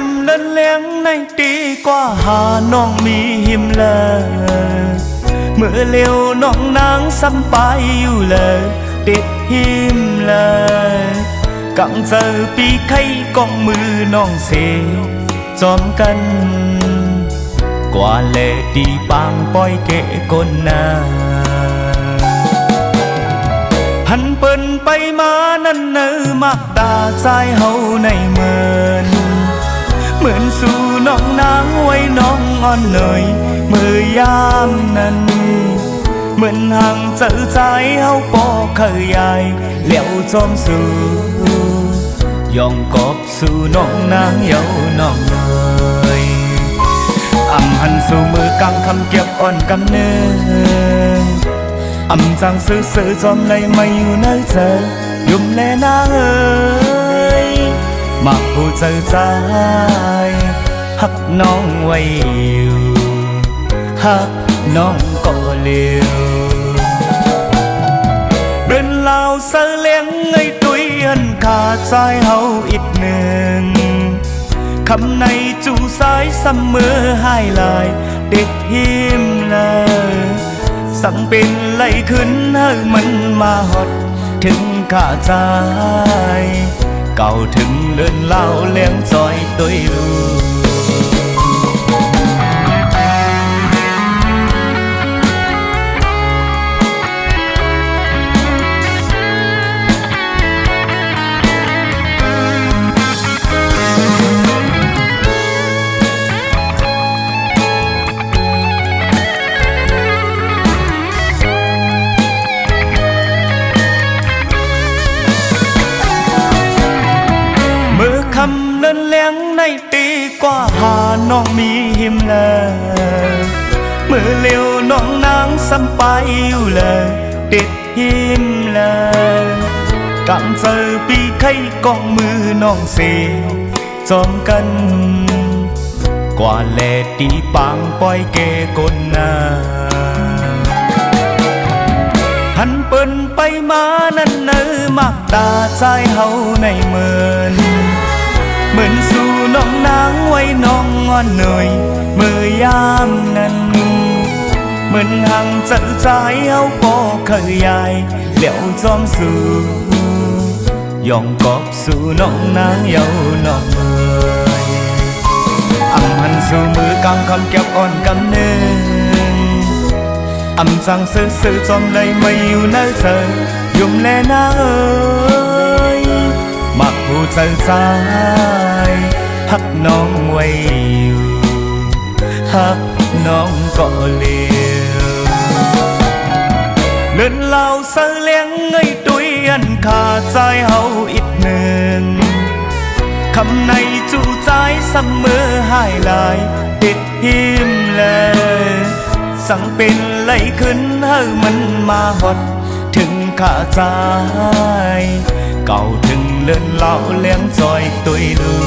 ำเล่นเลี้ยงในตีกว่าหาน้องมีหิมเลยเมื่อเลี้ยวน้องนางซ้ำไปอยู่เลยติดหิมเลยกังเจอปีไข่กองมือน้องเสียจอมกันกว่าเลดีปางปอยเกะกนนาหันเปิ้นไปมานั่นเนื้อมักตาใจเฮาในเหมือนสู่น้องนางไว้น้องอ่อนเนยเมื่อยามนั้นเหมือนห่างเจอใจเฮาปอเคยใหญ่เหลียวจอมสู่ยองกบสู่น้องนางเยาน้องเนยหันสู่มือกำคำเก็บอ่อนกำเนินจังซื้อจอมในไม่อยู่ในเจอยุ่มแลนาเอ้ยมาผู้เจอใจหักน้องไว้อยู่หักน้องก็เลี้ยวเดินลาวเสเลี้ยงไงตุยหันขาดใจเฮาอีกหนึ่งคำในจูสายเสมอให้ลายติดหิมเลยสั่งเป็นไหลขึ้นให้มันมาหดถึงขาดใจเก่าถึงเลื่อนเล่าเลี้ยงจอยตุยลูคำเล่นเลี้ยงในตีกว่าหาน้องมีหิมเลยเมื่อเลี้ยวน้องนางซ้ำไปอยู่เลยติดหิมเลยกังเจอปีไข่กองมือน้องเสียจอมกันกว่าแลตีปางปอยเกกนนาหันเปิ้นไปมานั่นเนื้อมักตาใจเฮาในเหมือนสู่น้องนางไว้น้องอ่อนเนยเมื่อยามนั้นเหมือนห่างเจอใจเอาปอเคยใหญ่เหลียวจอมสู่ยองกอบสู่น้องนางเยาน้องเมยหันสู่มือกำคำเก็บอ่อนกำเนินจังซื้อจอมเลยไม่อยู่ในเธอยุ่มแลนาเอ้ยมักผู้เจอใจหักน้องไว้อยู่หักน้องก็เลี้ยวเลื่อนเล่าเสเลี้ยงไงตุยอันขาดใจเฮาอีกหนึ่งคำในจูใจเสมอให้ลายติดหิมเลยสั่งเป็นไหลขึ้นให้มันมาหดถึงขาดใจเก่าถึงเลื่อนเล่าเลี้ยงจอยตุยลู